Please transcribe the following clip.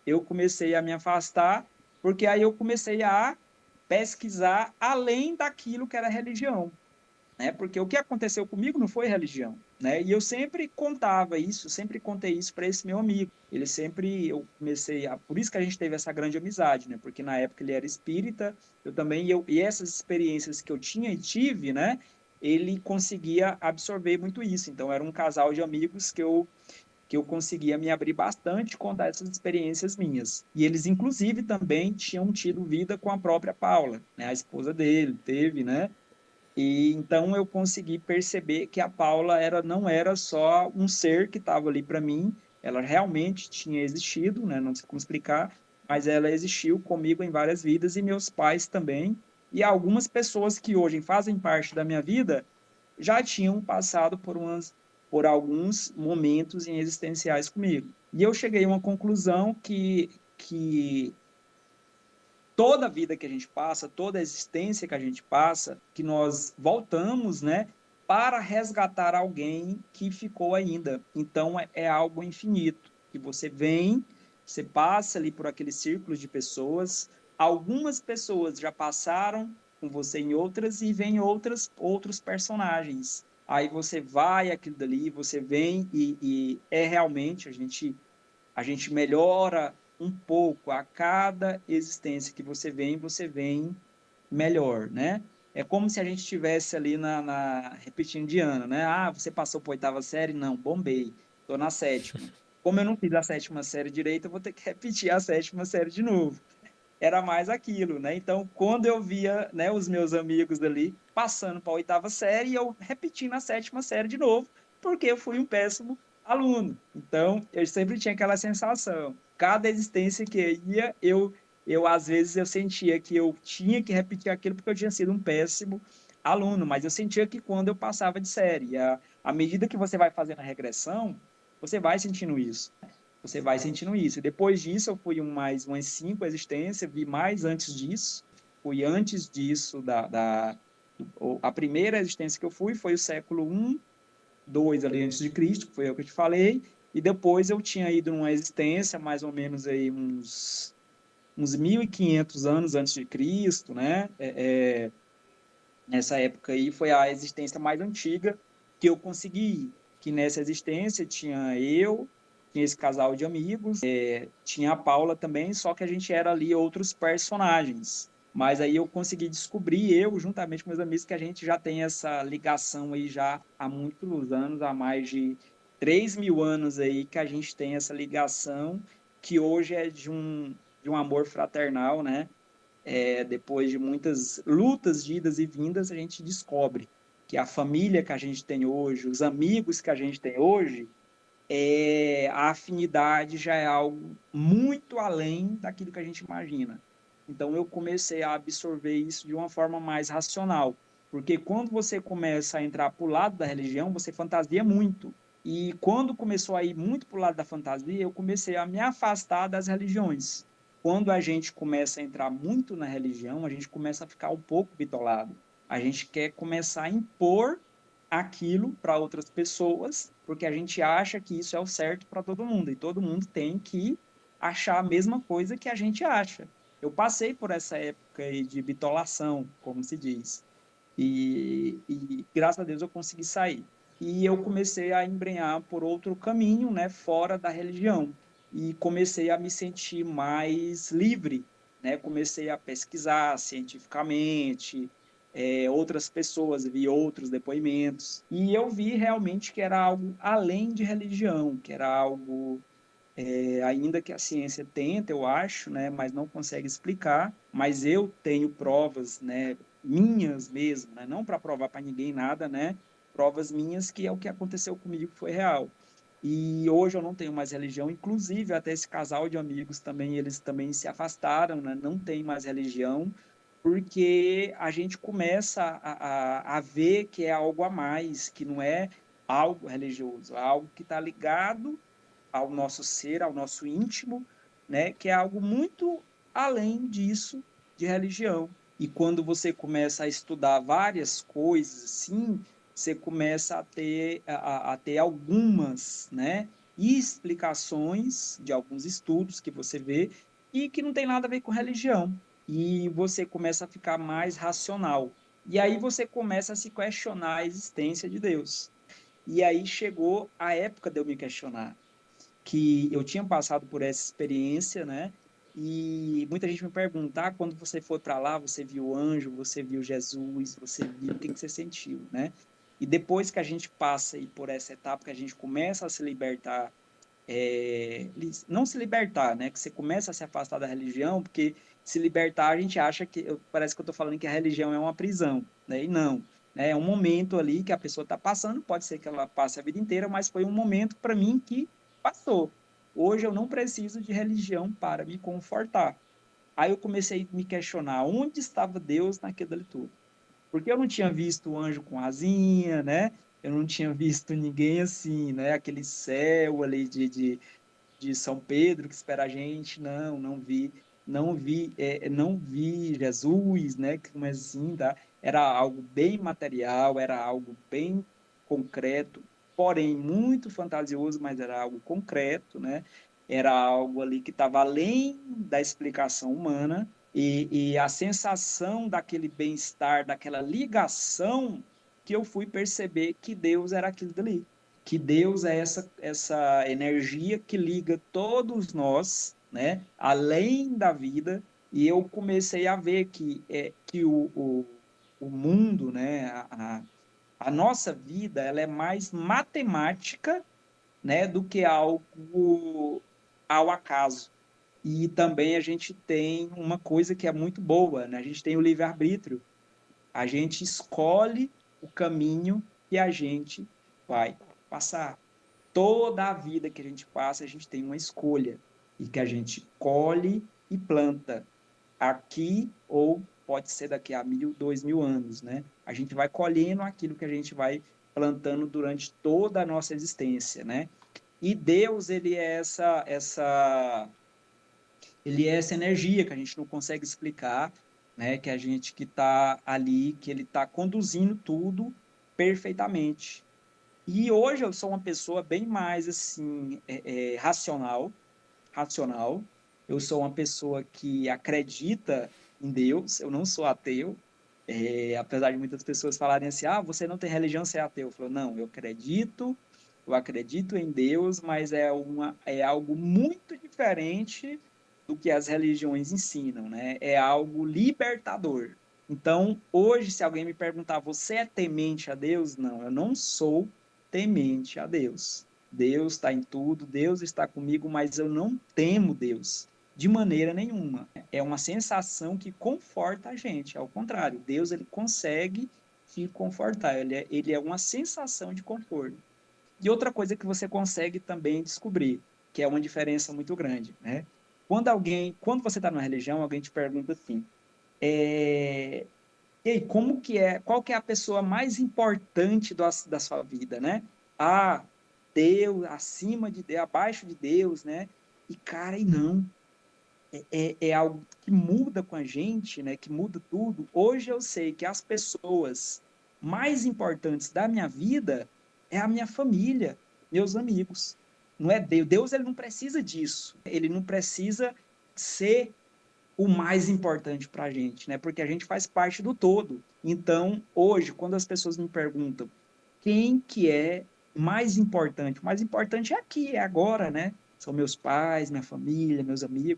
eu comecei a me afastar, porque aí eu comecei a pesquisar além daquilo que era religião, né? Porque o que aconteceu comigo não foi religião, né? E eu sempre contava isso, sempre contei isso para esse meu amigo. Ele sempre, eu comecei a, por isso que a gente teve essa grande amizade, né? Porque na época ele era espírita, eu também, e essas experiências que eu tinha e tive, né? Ele conseguia absorver muito isso. Então era um casal de amigos que eu conseguia me abrir bastante, contar essas experiências minhas. E eles, inclusive, também tinham tido vida com a própria Paula, né? A esposa dele teve, né? E então eu consegui perceber que a Paula não era só um ser que estava ali para mim, ela realmente tinha existido, né? Não sei como explicar, mas ela existiu comigo em várias vidas e meus pais também. E algumas pessoas que hoje fazem parte da minha vida já tinham passado por alguns momentos em existenciais comigo. E eu cheguei a uma conclusão que toda a vida que a gente passa, toda a existência que a gente passa, que nós voltamos, né, para resgatar alguém que ficou ainda. Então é algo infinito, que você vem, você passa ali por aqueles círculos de pessoas, algumas pessoas já passaram com você em outras e vem outros personagens. Aí você vai aquilo dali, você vem e é realmente a gente melhora um pouco a cada existência que você vem melhor, né? É como se a gente estivesse ali repetindo de ano, né? Ah, você passou para a oitava série? Não, bombei, estou na sétima. Como eu não fiz a sétima série direito, eu vou ter que repetir a sétima série de novo. Era mais aquilo, né? Então, quando eu via, né, os meus amigos ali passando para a oitava série, eu repetindo a sétima série de novo, porque eu fui um péssimo aluno. Então, eu sempre tinha aquela sensação. Cada existência que eu às vezes eu sentia que eu tinha que repetir aquilo porque eu tinha sido um péssimo aluno, mas eu sentia que quando eu passava de série, à medida que você vai fazendo a regressão, você vai sentindo isso. Você vai sentindo isso. Depois disso, eu fui mais umas 5 existências, vi mais antes disso. Fui antes disso, a primeira existência que eu fui foi o século 1, 2 ali antes de Cristo, que foi o que eu te falei. E depois eu tinha ido numa existência, mais ou menos aí uns 1.500 anos antes de Cristo, né? Nessa época aí foi a existência mais antiga que eu consegui ir. Que nessa existência tinha esse casal de amigos, tinha a Paula também, só que a gente era ali outros personagens. Mas aí eu consegui descobrir, eu, juntamente com meus amigos, que a gente já tem essa ligação aí já há muitos anos, há mais de 3.000 anos aí, que a gente tem essa ligação, que hoje é de um amor fraternal, né? Depois de muitas lutas, de idas e vindas, a gente descobre que a família que a gente tem hoje, os amigos que a gente tem hoje, a afinidade já é algo muito além daquilo que a gente imagina. Então eu comecei a absorver isso de uma forma mais racional, porque quando você começa a entrar para o lado da religião, você fantasia muito. E quando começou a ir muito para o lado da fantasia, eu comecei a me afastar das religiões. Quando a gente começa a entrar muito na religião, a gente começa a ficar um pouco bitolado. A gente quer começar a impor aquilo para outras pessoas, porque a gente acha que isso é o certo para todo mundo, e todo mundo tem que achar a mesma coisa que a gente acha. Eu passei por essa época aí de bitolação, como se diz, e graças a Deus eu consegui sair. E eu comecei a embrenhar por outro caminho, né, fora da religião, e comecei a me sentir mais livre, né? Comecei a pesquisar cientificamente, outras pessoas, vi outros depoimentos, e eu vi realmente que era algo além de religião, que era algo, ainda que a ciência tenta, eu acho, né, mas não consegue explicar, mas eu tenho provas, né, minhas mesmo, né, não para provar para ninguém nada, né, provas minhas que é o que aconteceu comigo, que foi real. E hoje eu não tenho mais religião, inclusive até esse casal de amigos também, eles também se afastaram, né, não tem mais religião, porque a gente começa a ver que é algo a mais, que não é algo religioso, é algo que está ligado ao nosso ser, ao nosso íntimo, né? Que é algo muito além disso de religião. E quando você começa a estudar várias coisas assim, você começa a ter algumas, né? explicações de alguns estudos que você vê e que não tem nada a ver com religião. E você começa a ficar mais racional. E aí você começa a se questionar a existência de Deus. E aí chegou a época de eu me questionar, que eu tinha passado por essa experiência, né? E muita gente me pergunta, quando você foi para lá, você viu o anjo, você viu Jesus, você viu, o que que você sentiu, né? E depois que a gente passa aí por essa etapa, que a gente começa a se libertar, não se libertar, né? Que você começa a se afastar da religião, porque se libertar a gente acha que, parece que eu estou falando que a religião é uma prisão, né? E não, né? É um momento ali que a pessoa está passando, pode ser que ela passe a vida inteira, mas foi um momento para mim que passou. Hoje eu não preciso de religião para me confortar. Aí eu comecei a me questionar onde estava Deus naquilo ali tudo. Porque eu não tinha visto o anjo com asinha, né? Eu não tinha visto ninguém assim, né? Aquele céu ali de São Pedro que espera a gente. Não, não vi. Não vi, não vi Jesus, né? Mas assim, tá? Era algo bem material, era algo bem concreto, porém muito fantasioso, mas era algo concreto, né? Era algo ali que estava além da explicação humana e a sensação daquele bem-estar, daquela ligação que eu fui perceber que Deus era aquilo dali, que Deus é essa energia que liga todos nós, né, além da vida, e eu comecei a ver que o mundo, né, a nossa vida, ela é mais matemática, né, do que algo ao acaso. E também a gente tem uma coisa que é muito boa, né? A gente tem o livre-arbítrio. A gente escolhe o caminho que a gente vai passar. Toda a vida que a gente passa, a gente tem uma escolha. E que a gente colhe e planta aqui ou pode ser daqui a 1.000, 2.000 anos, né? A gente vai colhendo aquilo que a gente vai plantando durante toda a nossa existência, né? E Deus, ele é essa energia que a gente não consegue explicar, né? Que a gente que está ali, que ele está conduzindo tudo perfeitamente. E hoje eu sou uma pessoa bem mais assim racional. Eu sou uma pessoa que acredita em Deus. Eu não sou ateu. Apesar de muitas pessoas falarem assim, você não tem religião, você é ateu. Eu falo, não, eu acredito em Deus, mas é algo muito diferente do que as religiões ensinam, né? É algo libertador. Então, hoje, se alguém me perguntar, você é temente a Deus? Não, eu não sou temente a Deus. Deus está em tudo, Deus está comigo, mas eu não temo Deus de maneira nenhuma. É uma sensação que conforta a gente, ao contrário, Deus ele consegue te confortar, ele é uma sensação de conforto. E outra coisa que você consegue também descobrir, que é uma diferença muito grande, né? Quando você está numa religião, alguém te pergunta assim, e aí, qual que é a pessoa mais importante da sua vida, né? Ah, Deus, acima de Deus, abaixo de Deus, né? E, cara, e não. É algo que muda com a gente, né? Que muda tudo. Hoje eu sei que as pessoas mais importantes da minha vida é a minha família, meus amigos. Não é Deus. Deus, ele não precisa disso. Ele não precisa ser o mais importante para a gente, né? Porque a gente faz parte do todo. Então, hoje, quando as pessoas me perguntam quem que é mais importante, o mais importante é aqui, é agora, né? São meus pais, minha família, meus amigos.